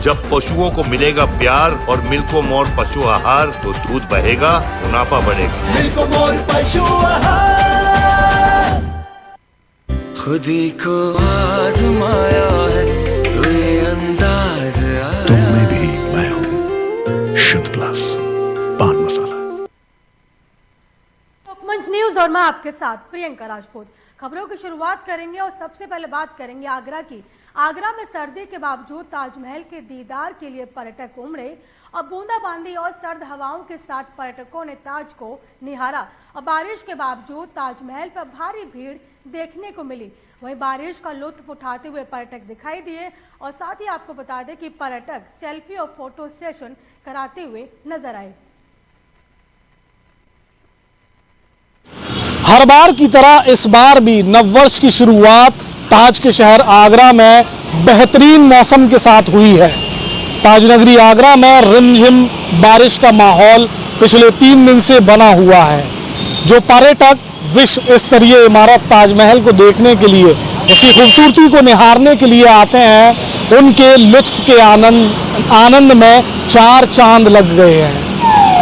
जब पशुओं को मिलेगा प्यार और मिल्को मोर पशु आहार तो दूध बहेगा, मुनाफा बढ़ेगा। मिल्को मोर पशु आहार। खुदी को आजमाया है तो ये अंदाज आया। तुम में भी मैं हूँ शुद्ध प्लस पान मसाला। लोकमंच न्यूज और मैं आपके साथ प्रियंका राजपूत। खबरों की शुरुआत करेंगे और सबसे पहले बात करेंगे आगरा की। आगरा में सर्दी के बावजूद ताजमहल के दीदार के लिए पर्यटक उमड़े और बूंदाबांदी और सर्द हवाओं के साथ पर्यटकों ने ताज को निहारा और बारिश के बावजूद ताजमहल पर भारी भीड़ देखने को मिली। वहीं बारिश का लुत्फ उठाते हुए पर्यटक दिखाई दिए और साथ ही आपको बता दें कि पर्यटक सेल्फी और फोटो सेशन कराते हुए नजर आए। हर बार की तरह इस बार भी नववर्ष की शुरुआत ताज के शहर आगरा में बेहतरीन मौसम के साथ हुई है। ताजनगरी आगरा में रिमझिम बारिश का माहौल पिछले 3 दिन से बना हुआ है। जो पर्यटक विश्व स्तरीय इमारत ताजमहल को देखने के लिए, उसकी खूबसूरती को निहारने के लिए आते हैं, उनके लुत्फ के आनंद में 4 चांद लग गए हैं।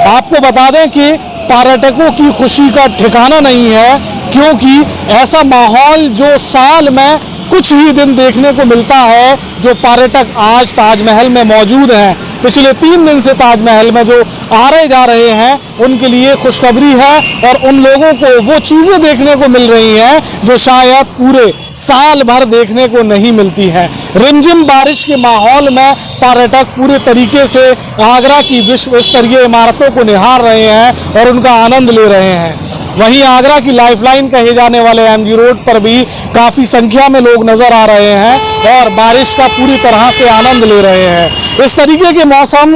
आपको बता दें कि पर्यटकों की खुशी का ठिकाना नहीं है, क्योंकि ऐसा माहौल जो साल में कुछ ही दिन देखने को मिलता है। जो पर्यटक आज ताजमहल में मौजूद हैं, पिछले 3 दिन से ताजमहल में जो आ रहे जा रहे हैं, उनके लिए खुशखबरी है और उन लोगों को वो चीज़ें देखने को मिल रही हैं जो शायद पूरे साल भर देखने को नहीं मिलती हैं। रिमझिम बारिश के माहौल में पर्यटक पूरे तरीके से आगरा की विश्व स्तरीय इमारतों को निहार रहे हैं और उनका आनंद ले रहे हैं। वहीं आगरा की लाइफलाइन कहे जाने वाले एमजी रोड पर भी काफ़ी संख्या में लोग नज़र आ रहे हैं और बारिश का पूरी तरह से आनंद ले रहे हैं। इस तरीके के मौसम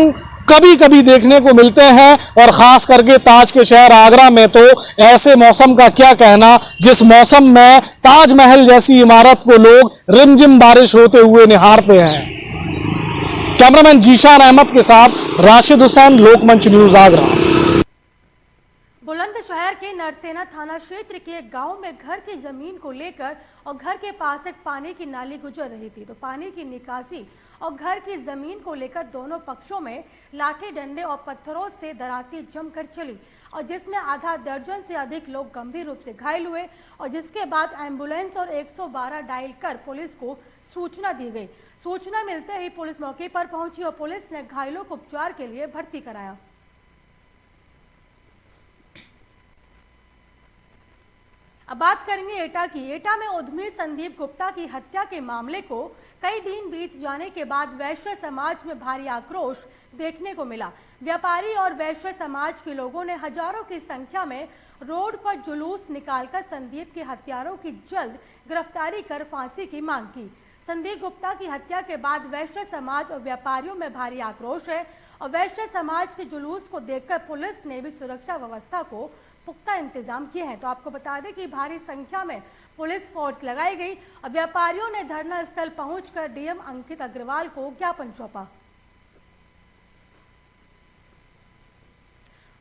कभी कभी देखने को मिलते हैं और ख़ास करके ताज के शहर आगरा में तो ऐसे मौसम का क्या कहना, जिस मौसम में ताजमहल जैसी इमारत को लोग रिमझिम बारिश होते हुए निहारते हैं। कैमरामैन जीशान अहमद के साथ राशिद हुसैन, लोकमंच न्यूज़ आगरा। बुलंदशहर के नरसेना थाना क्षेत्र के एक गांव में घर की जमीन को लेकर और घर के पास एक पानी की नाली गुजर रही थी, तो पानी की निकासी और घर की जमीन को लेकर दोनों पक्षों में लाठी डंडे और पत्थरों से दराती जमकर चली और जिसमें आधा दर्जन से अधिक लोग गंभीर रूप से घायल हुए और जिसके बाद एम्बुलेंस और 112 डायल कर पुलिस को सूचना दी गई। सूचना मिलते ही पुलिस मौके पर पहुंची और पुलिस ने घायलों को उपचार के लिए भर्ती कराया। अब बात करेंगे एटा की। एटा में उद्यमी संदीप गुप्ता की हत्या के मामले को कई दिन बीत जाने के बाद वैश्य समाज में भारी आक्रोश देखने को मिला। व्यापारी और वैश्य समाज के लोगों ने हजारों की संख्या में रोड पर जुलूस निकालकर संदीप के हत्यारों की जल्द गिरफ्तारी कर फांसी की मांग की। संदीप गुप्ता की हत्या के बाद वैश्य समाज और व्यापारियों में भारी आक्रोश है और वैश्य समाज के जुलूस को देखकर पुलिस ने भी सुरक्षा व्यवस्था को पुख्ता इंतजाम किए हैं। तो आपको बता दें कि भारी संख्या में पुलिस फोर्स लगाई गई और व्यापारियों ने धरना स्थल पहुंचकर डीएम अंकित अग्रवाल को ज्ञापन सौंपा।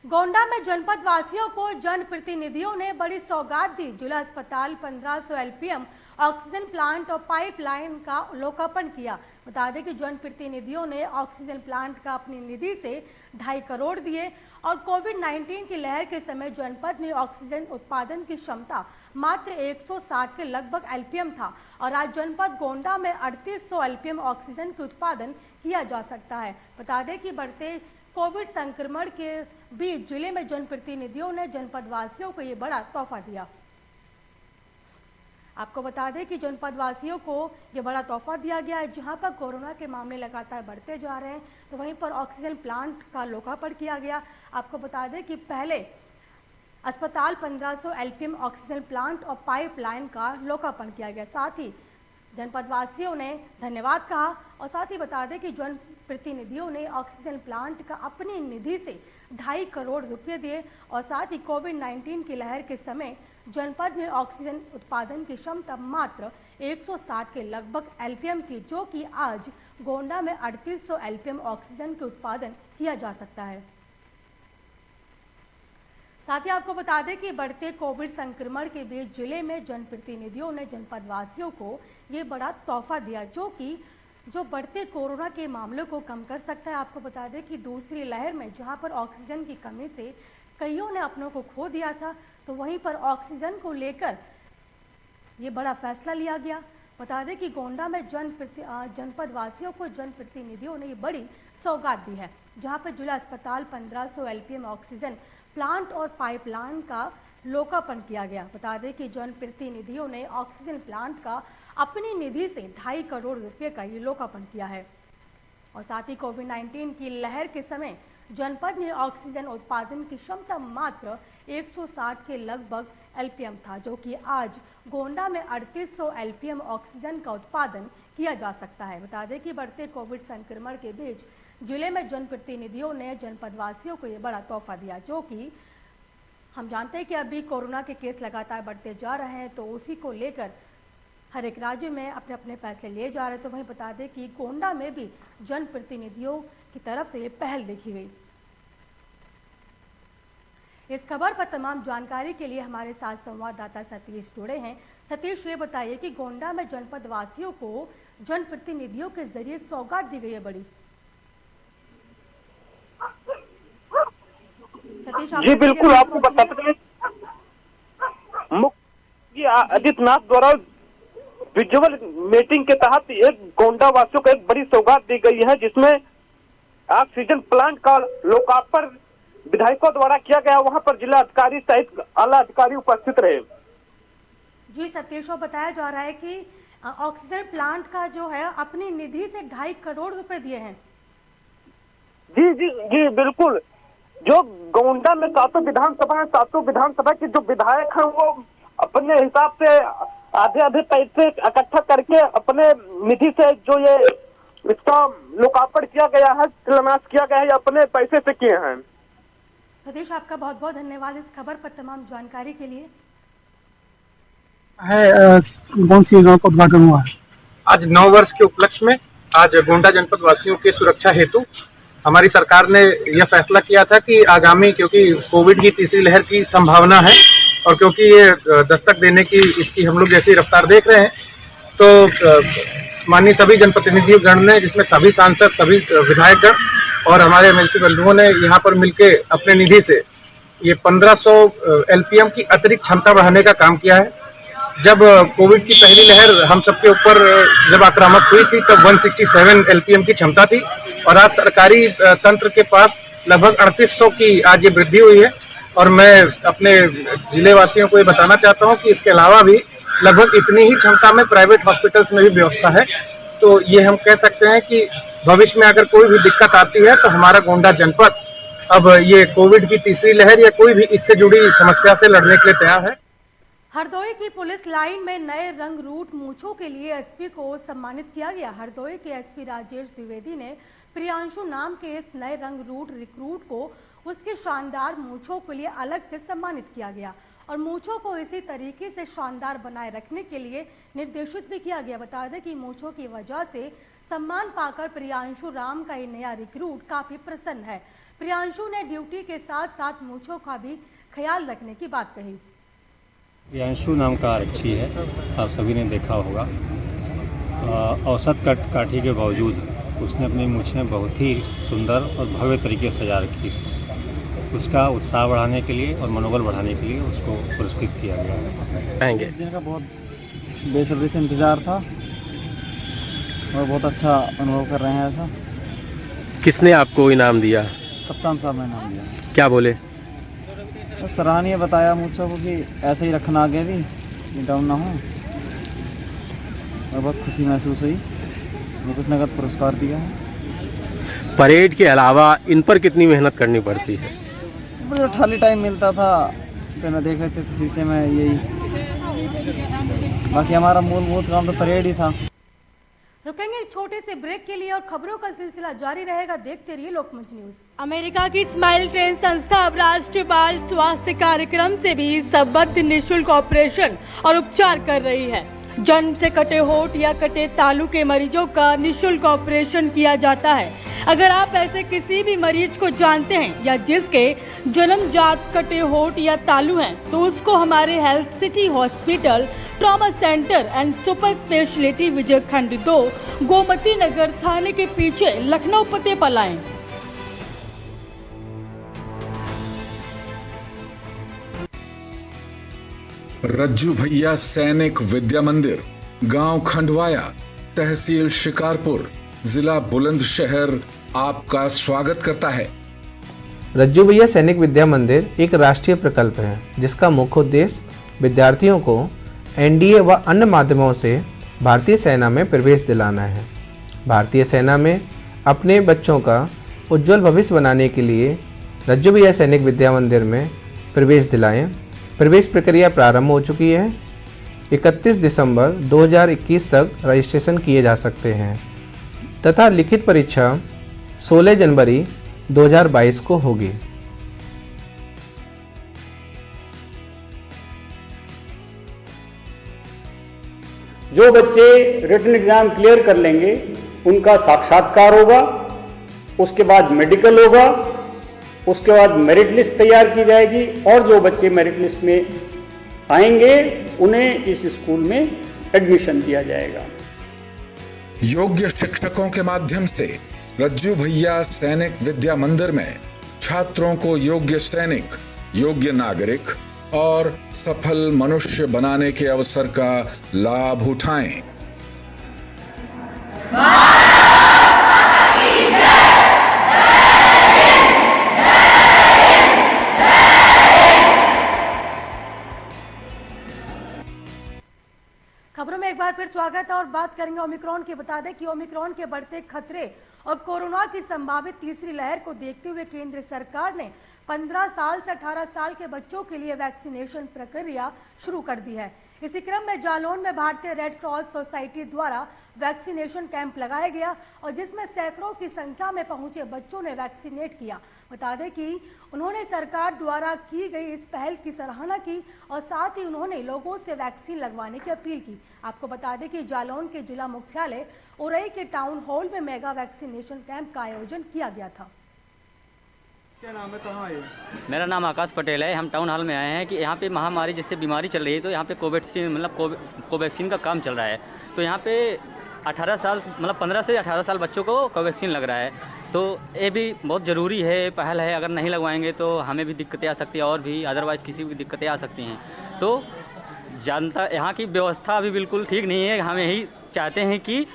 गोंडा में जनपद वासियों को जनप्रतिनिधियों ने बड़ी सौगात दी। जिला अस्पताल 1500 एलपीएम ऑक्सीजन प्लांट और पाइपलाइन का लोकार्पण किया। बता दें कि जनप्रतिनिधियों ने ऑक्सीजन प्लांट का अपनी निधि से 2.5 करोड़ दिए और कोविड-19 की लहर के समय जनपद में ऑक्सीजन उत्पादन की क्षमता मात्र 160 के लगभग एलपीएम था और आज जनपद गोंडा में 3800 एलपीएम ऑक्सीजन के उत्पादन किया जा सकता है। बता दें कि बढ़ते कोविड संक्रमण के बीच जिले में जनप्रतिनिधियों ने जनपद वासियों को ये बड़ा तोहफा दिया। आपको बता दें कि जनपद वासियों को ये बड़ा तोहफा दिया गया है। जहां पर कोरोना के मामले लगातार बढ़ते जा रहे हैं, तो वहीं पर ऑक्सीजन प्लांट का लोकार्पण किया गया। आपको बता दें कि पहले अस्पताल 1500 एलपीएम ऑक्सीजन प्लांट और पाइपलाइन का लोकार्पण किया गया। साथ ही जनपद वासियों ने धन्यवाद कहा और साथ ही बता दें कि जनप्रतिनिधियों ने ऑक्सीजन प्लांट का अपनी निधि से 2.5 करोड़ रुपए दिए और साथ ही कोविड-19 की लहर के समय जनपद में ऑक्सीजन उत्पादन की क्षमता मात्र 160 के लगभग एलपीएम थी, जो कि आज गोंडा में 3800 एलपीएम ऑक्सीजन के उत्पादन किया जा सकता है। साथ ही आपको बता दें कि बढ़ते कोविड संक्रमण के बीच जिले में जनप्रतिनिधियों ने जनपद वासियों को ये बड़ा तोहफा दिया, जो कि जो बढ़ते कोरोना के मामलों को कम कर सकता है। आपको बता दें कि दूसरी लहर में जहां पर ऑक्सीजन की कमी से कईयों ने अपनों को खो दिया था, तो वहीं पर ऑक्सीजन को लेकर ये बड़ा फैसला लिया गया। बता दें कि गोंडा में जनपद वासियों को जनप्रतिनिधियों ने ये बड़ी सौगात दी है, जहां पर जिला अस्पताल 1500 LPM ऑक्सीजन प्लांट और पाइपलाइन का लोकार्पण किया गया। बता दें कि जनप्रतिनिधियों ने ऑक्सीजन प्लांट का अपनी निधि से 2.5 करोड़ रुपए का ये लोकार्पण किया है। और साथ ही कोविड-19 की लहर के समय जनपद में ऑक्सीजन उत्पादन की क्षमता मात्र 160 के लगभग LPM था, जो कि आज गोंडा में 3800 LPM ऑक्सीजन का उत्पादन किया जा सकता है। बता दें कि बढ़ते कोविड संक्रमण के बीच जिले में जनप्रतिनिधियों ने जनपद वासियों को ये बड़ा तोहफा दिया, जो कि हम जानते हैं कि अभी कोरोना के केस लगातार बढ़ते जा रहे हैं, तो उसी को लेकर हर एक राज्य में अपने अपने फैसले लिए जा रहे हैं। तो वहीं बता दें कि गोंडा में भी जनप्रतिनिधियों की तरफ से ये पहल देखी गई। इस खबर पर तमाम जानकारी के लिए हमारे साथ संवाददाता सतीश जुड़े हैं। सतीश, ये बताइए कि गोंडा में जनपद वासियों को जनप्रतिनिधियों के जरिए सौगात दी गई है बड़ी। सतीश, जी बिल्कुल, आपको बताते हैं मुख्यमंत्री आदित्यनाथ द्वारा विजुअल मीटिंग के तहत एक गोंडा वासियों को एक बड़ी सौगात दी गई है, जिसमें ऑक्सीजन प्लांट का लोकार्पण विधायकों द्वारा किया गया। वहां पर जिला अधिकारी सहित आला अधिकारी उपस्थित रहे। जी सतीश, बताया जा रहा है कि ऑक्सीजन प्लांट का जो है अपनी निधि से 2.5 करोड़ रुपए दिए हैं। जी जी जी बिल्कुल, जो गोंडा में सातों विधानसभा है, सातों विधानसभा के जो विधायक हैं वो अपने हिसाब से आधे पैसे इकट्ठा करके अपने निधि से जो ये इसका लोकार्पण किया गया है, शिलान्यास किया गया है, अपने पैसे से किए हैं। सतीश, आपका बहुत बहुत धन्यवाद इस खबर पर तमाम जानकारी के लिए। कौन सी योजना का उद्घाटन हुआ है? आज 9 वर्ष के उपलक्ष्य में आज गोंडा जनपद वासियों की सुरक्षा हेतु हमारी सरकार ने यह फैसला किया था कि आगामी, क्योंकि कोविड की तीसरी लहर की संभावना है और क्योंकि ये दस्तक देने की इसकी हम लोग जैसी रफ्तार देख रहे हैं, तो माननीय सभी जनप्रतिनिधि गण ने, जिसमें सभी सांसद, सभी विधायक गण और हमारे MLC बंधुओं ने यहाँ पर मिलके अपने निधि से ये 1500 LPM की अतिरिक्त क्षमता बढ़ाने का काम किया है। जब कोविड की पहली लहर हम सबके ऊपर जब आक्रामक हुई थी, तब 167 LPM की क्षमता थी और आज सरकारी तंत्र के पास लगभग 3800 की आज ये वृद्धि हुई है। और मैं अपने जिले वासियों को ये बताना चाहता हूँ कि इसके अलावा भी लगभग इतनी ही क्षमता में प्राइवेट हॉस्पिटल्स में भी व्यवस्था है। तो ये हम कह सकते हैं कि भविष्य में अगर कोई भी दिक्कत आती है तो हमारा गोंडा जनपद अब ये कोविड की तीसरी लहर या कोई भी इससे जुड़ी समस्या से लड़ने के लिए तैयार है। हरदोई की पुलिस लाइन में नए रंग रूट मूंछों के लिए एसपी को सम्मानित किया गया। हरदोई के एसपी राजेश द्विवेदी ने प्रियांशु नाम के इस नए रंग रूट रिक्रूट को उसके शानदार मूंछों के लिए अलग से सम्मानित किया गया और मूंछों को इसी तरीके से शानदार बनाए रखने के लिए निर्देशित भी किया गया। बता दें कि मूंछों की वजह से सम्मान पाकर प्रियांशु राम का ये नया रिक्रूट काफी प्रसन्न है। प्रियांशु ने ड्यूटी के साथ साथ मूंछों का भी ख्याल रखने की बात कही। प्रियांशु नाम का आरक्षी है, आप सभी ने देखा होगा। औसत काठी के बावजूद उसने अपनी मूछें बहुत ही सुंदर और भव्य तरीके से सजा रखी थी। उसका उत्साह बढ़ाने के लिए और मनोबल बढ़ाने के लिए उसको पुरस्कृत किया गया है। इस दिन का बहुत बेसब्री से इंतज़ार था और बहुत अच्छा अनुभव कर रहे हैं। ऐसा किसने आपको इनाम दिया? कप्तान साहब ने इनाम दिया। क्या बोले? तो सराहनीय बताया मूछों को कि ऐसे ही रखना आगे भी, डाउन ना हो, और बहुत खुशी महसूस हुई। मुझे कुछ नगद पुरस्कार दिया है। परेड के अलावा इन पर कितनी मेहनत करनी पड़ती है? मुझे खाली टाइम मिलता था तो मैं देख रहे थे तो शीशे में यही, बाकी हमारा मूलभूत काम तो परेड ही था। रुकेंगे एक छोटे से ब्रेक के लिए और खबरों का सिलसिला जारी रहेगा। देखते रहिए लोकमंच न्यूज। अमेरिका की स्माइल ट्रेन संस्था अब राष्ट्रीय बाल स्वास्थ्य कार्यक्रम से भी संबद्ध निःशुल्क ऑपरेशन और उपचार कर रही है। जन्म से कटे होठ या कटे तालू के मरीजों का निःशुल्क ऑपरेशन किया जाता है। अगर आप ऐसे किसी भी मरीज को जानते हैं या जिसके जन्मजात कटे होठ या तालू हैं, तो उसको हमारे health city hospital trauma centre and super speciality Vijay Khand 2 Gomti Nagar थाने के पीछे लखनऊ पते पर लाएं। रज्जू भैया सैनिक विद्या मंदिर, गांव खंडवाया, तहसील शिकारपुर, जिला बुलंदशहर आपका स्वागत करता है। रज्जू भैया सैनिक विद्या मंदिर एक राष्ट्रीय प्रकल्प है जिसका मुख्य उद्देश्य विद्यार्थियों को एनडीए व अन्य माध्यमों से भारतीय सेना में प्रवेश दिलाना है। भारतीय सेना में अपने बच्चों का उज्जवल भविष्य बनाने के लिए रज्जू भैया सैनिक विद्या मंदिर में प्रवेश दिलाएं। प्रवेश प्रक्रिया प्रारंभ हो चुकी है। 31 दिसंबर 2021 तक रजिस्ट्रेशन किए जा सकते हैं तथा लिखित परीक्षा 16 जनवरी 2022 को होगी। जो बच्चे रिटन एग्जाम क्लियर कर लेंगे उनका साक्षात्कार होगा, उसके बाद मेडिकल होगा, उसके बाद मेरिट लिस्ट तैयार की जाएगी और जो बच्चे मेरिट लिस्ट में आएंगे उन्हें इस स्कूल में एडमिशन दिया जाएगा। योग्य शिक्षकों के माध्यम से रज्जू भैया सैनिक विद्या मंदिर में छात्रों को योग्य सैनिक, योग्य नागरिक और सफल मनुष्य बनाने के अवसर का लाभ उठाएं। खबरों में एक बार फिर स्वागत है और बात करेंगे ओमिक्रॉन की। बता दें कि ओमिक्रॉन के बढ़ते खतरे और कोरोना की संभावित तीसरी लहर को देखते हुए केंद्र सरकार ने 15 साल से 18 साल के बच्चों के लिए वैक्सीनेशन प्रक्रिया शुरू कर दी है। इसी क्रम में जालौन में भारतीय रेड क्रॉस सोसाइटी द्वारा वैक्सीनेशन कैंप लगाया गया और जिसमें सैकड़ों की संख्या में पहुंचे बच्चों ने वैक्सीनेट किया। बता दें कि उन्होंने सरकार द्वारा की गई इस पहल की सराहना की और साथ ही उन्होंने लोगों से वैक्सीन लगवाने की अपील की। आपको बता दें कि जालौन के जिला मुख्यालय उरई के टाउन हॉल में मेगा वैक्सीनेशन कैंप का आयोजन किया गया था। क्या नाम है, कहाँ है? मेरा नाम आकाश पटेल है। हम टाउन हॉल में आए हैं कि यहाँ पे महामारी जैसे बीमारी चल रही है तो यहाँ पे कोवैक्सीन का काम चल रहा है। तो यहाँ पे 18 साल 15 से 18 साल बच्चों को कोवैक्सीन लग रहा है। तो ये भी बहुत ज़रूरी है, पहल है। अगर नहीं लगवाएंगे तो हमें भी दिक्कतें आ सकती है और भी अदरवाइज़ किसी भी दिक्कतें आ सकती हैं। तो जनता यहाँ की व्यवस्था अभी बिल्कुल ठीक नहीं है। हम यही चाहते हैं कि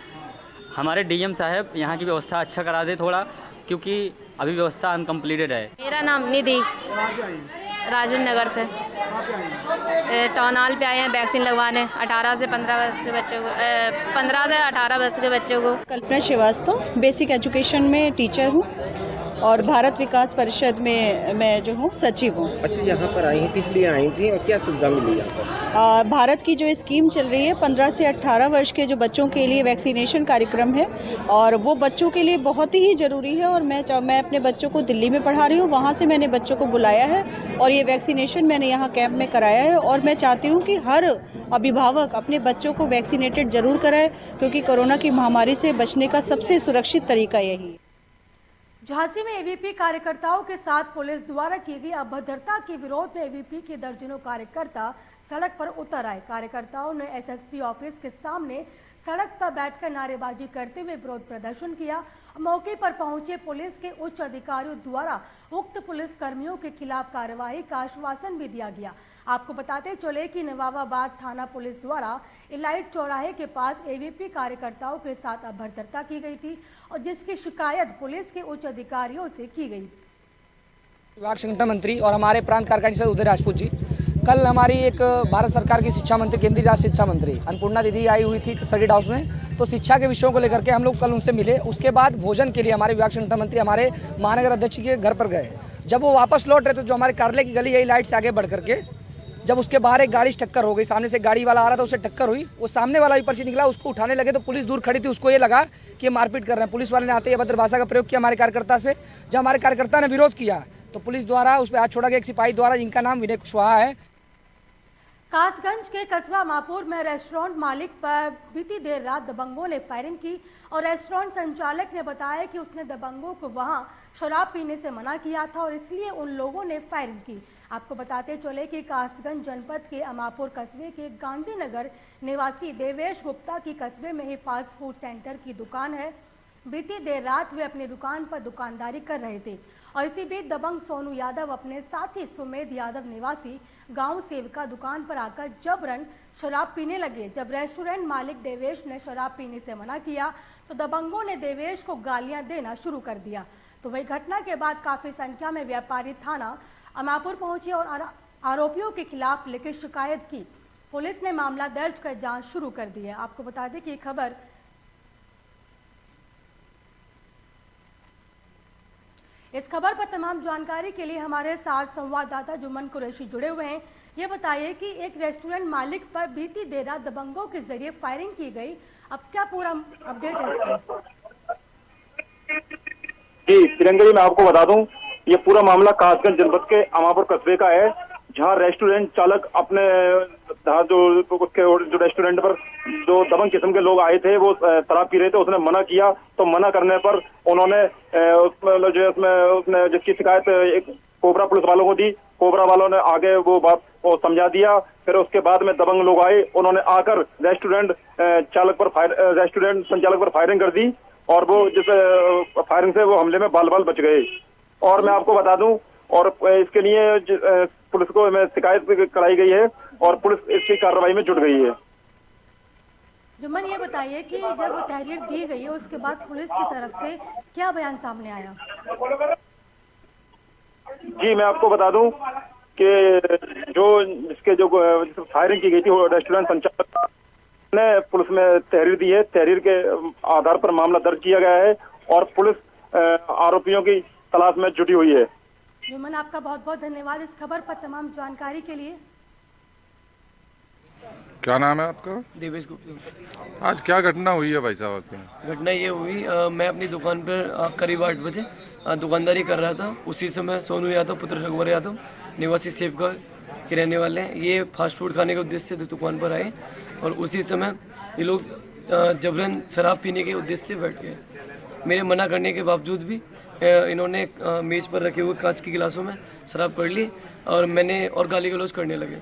हमारे डीएम साहब यहाँ की व्यवस्था अच्छा करा दे थोड़ा, क्योंकि अभी व्यवस्था अनकम्प्लीटेड है। मेरा नाम निधि, राजेंद्र नगर से टाउन हॉल पे आए हैं वैक्सीन लगवाने 18 से 15 वर्ष के बच्चों को 15 से 18 वर्ष के बच्चों को। कल्पना श्रीवास्तव, बेसिक एजुकेशन में टीचर हूँ और भारत विकास परिषद में मैं जो हूँ सचिव हूँ। अच्छा, यहाँ पर आई थी, इसलिए आई थी और क्या सुविधा मिली यहाँ पर? भारत की जो स्कीम चल रही है 15 से 18 वर्ष के जो बच्चों के लिए वैक्सीनेशन कार्यक्रम है और वो बच्चों के लिए बहुत ही ज़रूरी है। और मैं अपने बच्चों को दिल्ली में पढ़ा रही हूँ, वहाँ से मैंने बच्चों को बुलाया है और ये वैक्सीनेशन मैंने यहाँ कैंप में कराया है। और मैं चाहती हूँ कि हर अभिभावक अपने बच्चों को वैक्सीनेटेड ज़रूर कराए, क्योंकि कोरोना की महामारी से बचने का सबसे सुरक्षित तरीका यही है। झांसी में एवीपी कार्यकर्ताओं के साथ पुलिस द्वारा की गई अभद्रता के विरोध में एवीपी के दर्जनों कार्यकर्ता सड़क पर उतर आए। कार्यकर्ताओं ने एसएसपी ऑफिस के सामने सड़क पर बैठकर नारेबाजी करते हुए विरोध प्रदर्शन किया। मौके पर पहुंचे पुलिस के उच्च अधिकारियों द्वारा उक्त पुलिस कर्मियों के खिलाफ कार्रवाई का आश्वासन भी दिया गया। आपको बताते चले कि नवाबाबाद थाना पुलिस द्वारा इलाइट चौराहे के पास एवीपी कार्यकर्ताओं के साथ अभद्रता की गई थी और जिसकी शिकायत पुलिस के उच्च अधिकारियों से की गई। विभाग संगठन मंत्री और हमारे प्रांत कार्यकारिणी सदस्य उदय राजपूत जी, कल हमारी एक भारत सरकार की शिक्षा मंत्री, केंद्रीय राज्य शिक्षा मंत्री अन्नपूर्णा दीदी आई हुई थी सर्किट हाउस में। तो शिक्षा के विषयों को लेकर के हम लोग कल उनसे मिले। उसके बाद भोजन के लिए हमारे विभाग संगठन मंत्री हमारे महानगर अध्यक्ष के घर पर गए। जब वो वापस लौट रहे थे, जो हमारे कार्यालय की गली यही लाइट से आगे बढ़ करके जब उसके बाहर एक गाड़ी से टक्कर हो गई, सामने से गाड़ी वाला आ रहा था, उससे टक्कर हुई। वो सामने वाला ऊपर से निकला, उसको उठाने लगे तो पुलिस दूर खड़ी थी, उसको ये लगा कि ये मारपीट कर रहे हैं। पुलिस वाले ने आते ही अभद्र भाषा का प्रयोग किया हमारे कार्यकर्ता से। जब हमारे कार्यकर्ता ने विरोध किया तो पुलिस द्वारा उस पर हाथ छोड़ा गया। एक सिपाही द्वारा, जिनका नाम विनय कुशवाहा है। कासगंज के कस्बा मापुर में रेस्टोरेंट मालिक पर बीती देर रात दबंगों ने फायरिंग की और रेस्टोरेंट संचालक ने बताया कि उसने दबंगों को वहां शराब पीने से मना किया था और इसलिए उन लोगों ने फायरिंग की। आपको बताते चले कि कासगंज जनपद के अमापुर कस्बे के गांधीनगर निवासी देवेश गुप्ता की कस्बे में ही फास्ट फूड सेंटर की दुकान है। बीती देर रात वे अपनी दुकान पर दुकानदारी कर रहे थे और इसी बीच दबंग सोनू यादव अपने साथी सुमेध यादव निवासी गांव सेवका दुकान पर आकर जबरन शराब पीने लगे। जब रेस्टोरेंट मालिक देवेश ने शराब पीने से मना किया तो दबंगों ने देवेश को गालियां देना शुरू कर दिया। तो वही घटना के बाद काफी संख्या में व्यापारी थाना अमापुर पहुंचे और आरोपियों के खिलाफ लिखित शिकायत की। पुलिस ने मामला दर्ज कर जांच शुरू कर दी है। आपको बता दें कि ये खबर इस खबर पर तमाम जानकारी के लिए हमारे साथ संवाददाता जुम्मन कुरैशी जुड़े हुए हैं। ये बताइए कि एक रेस्टोरेंट मालिक पर बीती देर रात दबंगों के जरिए फायरिंग की गई, अब क्या पूरा अपडेट है इसका? जी तिरंगे जी, मैं आपको बता दूं, ये पूरा मामला कासगंज जनपद के अमापुर कस्बे का है, जहां रेस्टोरेंट चालक अपने जो रेस्टोरेंट पर जो दबंग किस्म के लोग आए थे वो शराब पी रहे थे। उसने मना किया तो मना करने पर उन्होंने उसने जिसकी शिकायत एक कोबरा पुलिस वालों को दी। कोबरा वालों ने आगे वो बात को समझा दिया। फिर उसके बाद में दबंग लोग आए, उन्होंने आकर रेस्टोरेंट संचालक पर फायरिंग कर दी और वो जिस फायरिंग से वो हमले में बाल बाल बच गए। और मैं आपको बता दूं, और इसके लिए पुलिस को में शिकायत कराई गई है और पुलिस इसकी कार्रवाई में जुट गई है। जुम्मन, ये बताइए कि जब वो तहरीर दी गई है उसके बाद पुलिस की तरफ से क्या बयान सामने आया? जी मैं आपको बता दूं कि जो फायरिंग की गई थी वो रेस्टोरेंट संचालक ने पुलिस में तहरीर दी है। तहरीर के आधार पर मामला दर्ज किया गया है और पुलिस आरोपियों की तलाश में जुटी हुई है। जुम्मन, आपका बहुत बहुत धन्यवाद इस खबर पर तमाम जानकारी के लिए। क्या नाम है आपका? देवेश गुप्ता। आज क्या घटना हुई है भाई साहब आपके? घटना ये हुई, मैं अपनी दुकान पर करीब 8 बजे दुकानदारी कर रहा था। उसी समय सोनू यादव पुत्र रघुवर यादव निवासी सेवका के रहने वाले हैं, ये फास्ट फूड खाने के उद्देश्य से दुकान पर आए और उसी समय ये लोग जबरन शराब पीने के उद्देश्य से बैठ गए। मेरे मना करने के बावजूद भी इन्होंने मेज पर रखे हुए कांच के गिलासों में शराब पड़ ली और गाली गलौज करने लगे।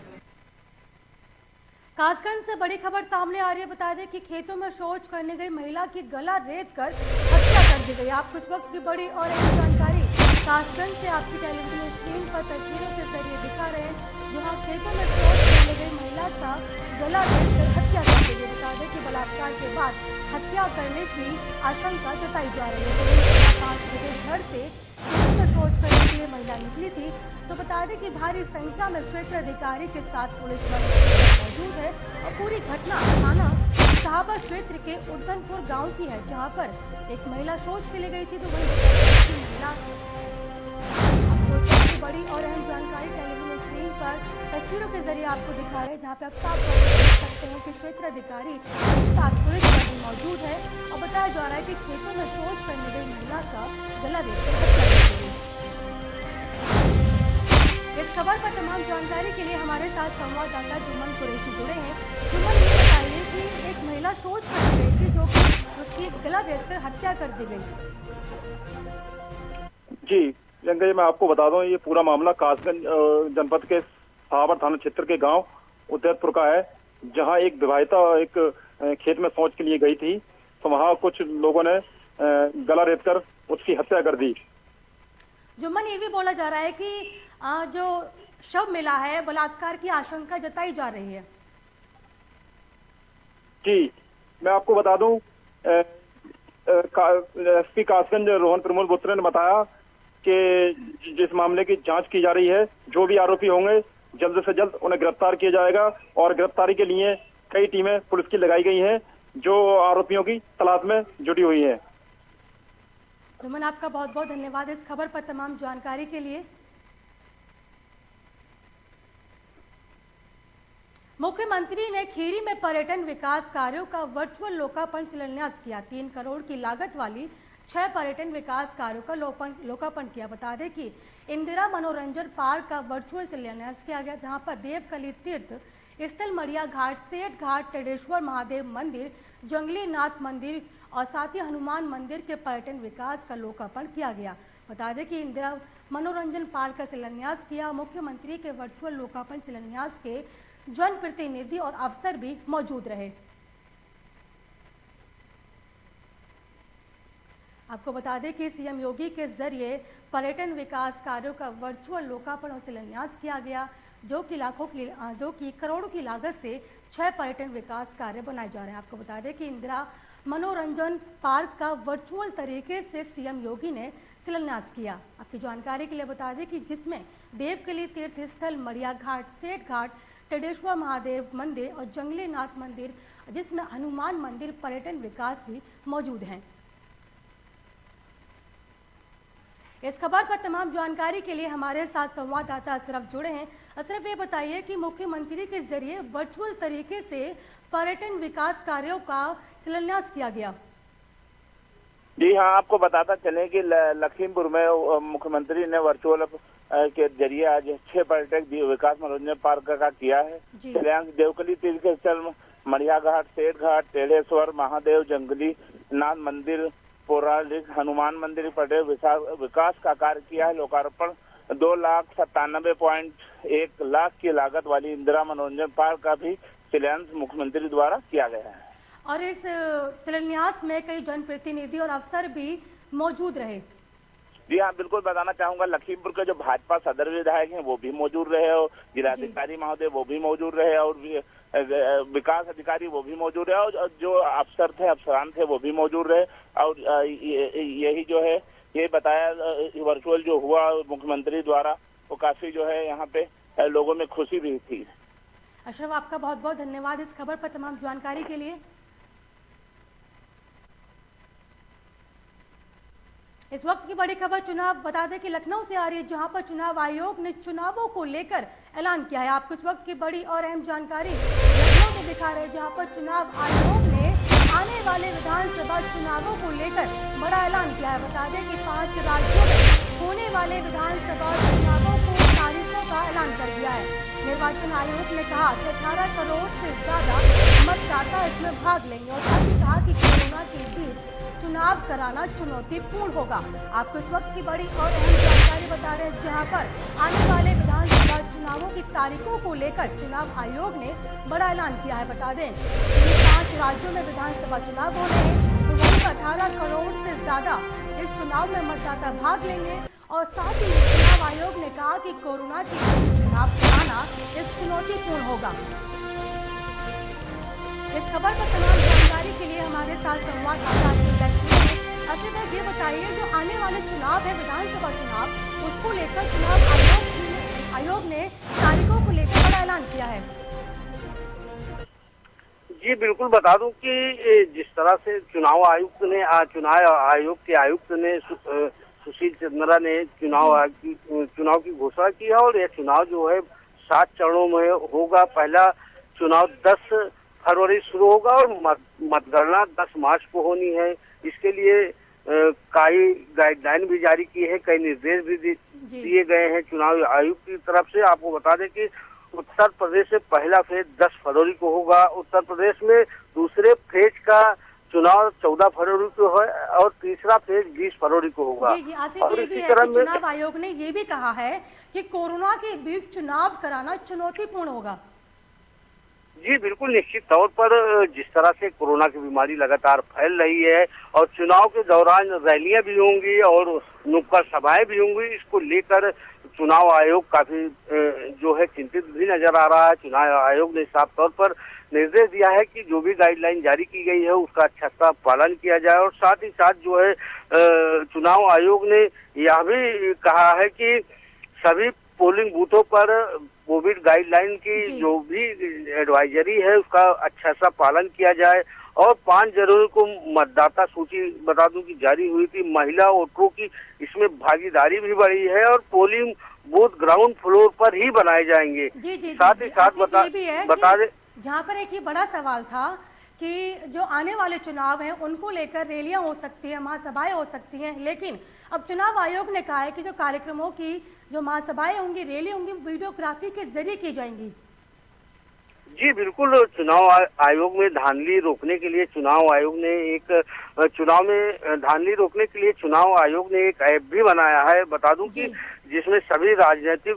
कासगंज से बड़ी खबर सामने आ रही है। बता दें कि खेतों में शौच करने गई महिला की गला रेत कर हत्या कर दी गई। आपको इस वक्त की बड़ी और एक जानकारी कासगंज से आपकी टेलीविजन स्क्रीन पर तस्वीरों के जरिए दिखा रहे हैं, जहां खेतों में शौच करने गई महिला का गला रेत कर हत्या कर दी गई। बता दें कि बलात्कार के बाद हत्या करने की आशंका जताई जा रही है। 5 बजे घर से शौच करने के लिए महिला निकली थी। तो बता दें कि भारी संख्या में क्षेत्र अधिकारी के साथ पुलिस बल मौजूद है और पूरी घटना थाना साहबा क्षेत्र के उद्दनपुर गांव की है, जहां पर एक महिला शौच के लिए गई थी। तो वही महिला आपको बड़ी और अहम जानकारी टेलीविजन स्क्रीन पर तस्वीरों के जरिए आपको दिखा रहे हैं, जहाँ पे आप साफ देख सकते हैं कि क्षेत्र अधिकारी साथ पुलिस बल भी मौजूद है और बताया जा रहा है कि खेतों में शौच करने गई महिला का गला रेतकर हत्या कर दी गई। इस खबर पर तमाम जानकारी के लिए हमारे साथ संवाददाता जुम्मन कुरैशी जुड़े हैं। जुम्मन, ये बताइए कि एक महिला शौच करने गई थी जो कि उसकी गला रेतकर हत्या कर दी गई। जी जंगल, मैं आपको बता दूं, ये पूरा मामला कासगंज जनपद के सावर थाना क्षेत्र के गांव उदयपुर का है, जहां एक विवाहिता एक खेत में शौच के लिए गई थी। तो वहां कुछ लोगों ने गला रेतकर उसकी हत्या कर दी। जुम्मन, ये भी बोला जा रहा है कि जो शव मिला है बलात्कार की आशंका जताई जा रही है। जी मैं आपको बता दूं, एसपी कासगंज रोहन प्रमोद बोत्रे ने बताया कि जिस मामले की जांच की जा रही है, जो भी आरोपी होंगे जल्द से जल्द उन्हें गिरफ्तार किया जाएगा और गिरफ्तारी के लिए कई टीमें पुलिस की लगाई गई हैं जो आरोपियों की तलाश में जुटी हुई है। जुम्मन, आपका बहुत बहुत धन्यवाद इस खबर पर तमाम जानकारी के लिए। मुख्यमंत्री ने खीरी में पर्यटन विकास कार्यों का वर्चुअल लोकार्पण शिलान्यास किया। 3 करोड़ की लागत वाली 6 पर्यटन विकास कार्यों का लोकार्पण किया। बता दें कि इंदिरा मनोरंजन पार्क का वर्चुअल शिलान्यास किया गया, जहां पर देवकली तीर्थ स्थल, मड़िया घाट, सेठ घाट, टेडेश्वर महादेव मंदिर, जंगली नाथ मंदिर और साथ ही हनुमान मंदिर के पर्यटन विकास का लोकार्पण किया गया। बता दें कि इंदिरा मनोरंजन पार्क का शिलान्यास किया। मुख्यमंत्री के वर्चुअल लोकार्पण शिलान्यास के जनप्रतिनिधि और अफसर भी मौजूद रहे। आपको बता दें कि सीएम योगी के जरिए पर्यटन विकास कार्यों का वर्चुअल लोकार्पण और शिलान्यास किया गया, जो कि करोड़ों की लागत से 6 पर्यटन विकास कार्य बनाए जा रहे हैं। आपको बता दें कि इंदिरा मनोरंजन पार्क का वर्चुअल तरीके से सीएम योगी ने शिलान्यास किया। आपकी जानकारी के लिए बता दें कि जिसमें देवकली तीर्थ स्थल, मड़िया घाट, सेठ घाट, टेडेश्वर महादेव मंदिर और जंगली नाथ मंदिर, जिसमें हनुमान मंदिर पर्यटन विकास भी मौजूद हैं। इस खबर पर तमाम जानकारी के लिए हमारे साथ संवाददाता अशरफ जुड़े हैं। अशरफ, ये बताइए कि मुख्यमंत्री के जरिए वर्चुअल तरीके से पर्यटन विकास कार्यों का शिलान्यास किया गया। जी हाँ, आपको बताता चले कि लखीमपुर में मुख्यमंत्री ने वर्चुअल के जरिए आज 6 पर्यटक विकास मनोरंजन पार्क का किया है। शिलान्यास देवकली तीर्थ स्थल, मड़िया घाट, सेठ घाट, टेढ़ेश्वर महादेव, जंगली नाथ मंदिर, पौराणिक हनुमान मंदिर पर्यटन विकास का कार्य किया है। लोकार्पण 2,97.1 लाख की लागत वाली इंदिरा मनोरंजन पार्क का भी शिलान्यास मुख्यमंत्री द्वारा किया गया है। और इस शिलान्यास में कई जनप्रतिनिधि और अफसर भी मौजूद रहे। जी हाँ, बिल्कुल बताना चाहूंगा, लखीमपुर के जो भाजपा सदर विधायक हैं वो भी मौजूद रहे और जिलाधिकारी महोदय वो भी मौजूद रहे और विकास अधिकारी वो भी मौजूद रहे और जो अफसर थे, अफसरान थे वो भी मौजूद रहे। और यही जो है ये बताया वर्चुअल जो हुआ मुख्यमंत्री द्वारा, वो काफी जो है यहाँ पे लोगों में खुशी भी थी। अशरफ, आपका बहुत बहुत धन्यवाद इस खबर पर तमाम जानकारी के लिए। इस वक्त की बड़ी खबर चुनाव, बता दें कि लखनऊ से आ रही है, जहां पर चुनाव आयोग ने चुनावों को लेकर ऐलान किया है। आपको इस वक्त की बड़ी और अहम जानकारी लखनऊ से दिखा रहे हैं, जहां पर चुनाव आयोग ने आने वाले विधानसभा चुनावों को लेकर बड़ा ऐलान किया है। बता दें कि 5 राज्यों में होने वाले विधानसभा चुनावों को तारीखों का ऐलान कर दिया है। निर्वाचन आयोग ने कहा कि 18 करोड़ से ज्यादा मतदाता इसमें भाग लेंगे और साथ ही कहा कि कोरोना के बीच चुनाव कराना चुनौतीपूर्ण होगा। आपको इस वक्त की बड़ी और अहम जानकारी बता रहे हैं, जहां पर आने वाले विधानसभा चुनावों की तारीखों को लेकर चुनाव आयोग ने बड़ा ऐलान किया है। बता दें कि 5 राज्यों में विधानसभा चुनाव हो रहे हैं, तो वहीं 18 करोड़ से ज्यादा इस चुनाव में मतदाता भाग लेंगे और साथ ही चुनाव आयोग ने कहा कि कोरोना के बीच चुनाव कराना इस चुनौतीपूर्ण होगा। इस खबर पर तमाम जानकारी के लिए हमारे साथ संवाददाता अच्छा, ये बताइए जो आने वाले चुनाव है विधानसभा चुनाव, उसको लेकर चुनाव आयोग ने तारीखों को लेकर बड़ा ऐलान किया है। जी बिल्कुल, बता दूं कि जिस तरह से चुनाव आयोग के आयुक्त ने सुशील चंद्रा ने चुनाव की घोषणा की है और यह चुनाव जो है 7 चरणों में होगा। पहला चुनाव 10 फरवरी शुरू होगा और मतगणना 10 मार्च को होनी है। इसके लिए कई गाइडलाइन भी जारी की है, कई निर्देश भी दिए गए हैं चुनाव आयोग की तरफ से। आपको बता दें कि उत्तर प्रदेश से पहला फेज 10 फरवरी को होगा। उत्तर प्रदेश में दूसरे फेज का चुनाव 14 फरवरी को है और तीसरा फेज 20 फरवरी को होगा। जी, और इसी तरह चुनाव आयोग ने ये भी कहा है कि कोरोना के बीच चुनाव कराना चुनौतीपूर्ण होगा। जी बिल्कुल, निश्चित तौर पर जिस तरह से कोरोना की बीमारी लगातार फैल रही है और चुनाव के दौरान रैलियां भी होंगी और नुक्कड़ सभाएं भी होंगी, इसको लेकर चुनाव आयोग काफी जो है चिंतित भी नजर आ रहा है। चुनाव आयोग ने साफ तौर पर निर्देश दिया है कि जो भी गाइडलाइन जारी की गई है उसका अच्छा सा पालन किया जाए और साथ ही साथ जो है चुनाव आयोग ने यह भी कहा है कि सभी पोलिंग बूथों पर कोविड गाइडलाइन की जो भी एडवाइजरी है उसका अच्छा सा पालन किया जाए और 5 जनवरी को मतदाता सूची बता दूं कि जारी हुई थी। महिला वोटरों की इसमें भागीदारी भी बढ़ी है और पोलिंग बूथ ग्राउंड फ्लोर पर ही बनाए जाएंगे। साथ ही साथ बता दे जहाँ पर एक ही बड़ा सवाल था कि जो आने वाले चुनाव हैं उनको लेकर रैलियां हो सकती है, महासभाएं हो सकती हैं, लेकिन अब चुनाव आयोग ने कहा है कि जो कार्यक्रमों की जो महासभाएं होंगी, रैली होंगी, वीडियोग्राफी के जरिए की जाएंगी। जी बिल्कुल, चुनाव आयोग में धांधली रोकने के लिए चुनाव आयोग ने एक चुनाव में धांधली रोकने के लिए चुनाव आयोग ने एक ऐप भी बनाया है। बता दूं कि जिसमें सभी राजनीतिक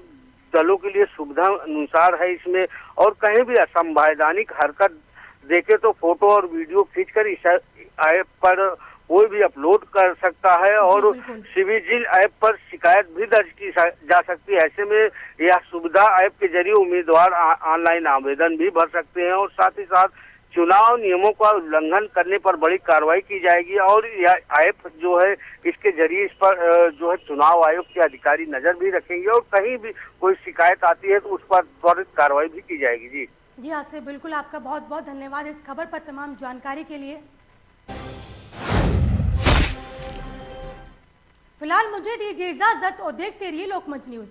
दलों के लिए सुविधा अनुसार है इसमें, और कहीं भी असंवैधानिक हरकत देखे तो फोटो और वीडियो खींचकर इस ऐप पर कोई भी अपलोड कर सकता है और सिविजिल ऐप पर शिकायत भी दर्ज की जा सकती है। ऐसे में यह सुविधा ऐप के जरिए उम्मीदवार ऑनलाइन आवेदन भी भर सकते हैं और साथ ही साथ चुनाव नियमों का उल्लंघन करने पर बड़ी कार्रवाई की जाएगी। और यह ऐप जो है इसके जरिए इस पर जो है चुनाव आयोग के अधिकारी नजर भी रखेंगे और कहीं भी कोई शिकायत आती है तो उस पर त्वरित कार्रवाई भी की जाएगी। जी आसिफ, बिल्कुल आपका बहुत बहुत धन्यवाद इस खबर पर तमाम जानकारी के लिए। फिलहाल मुझे दीजिए इजाजत और देखते रहिए लोकमंच न्यूज।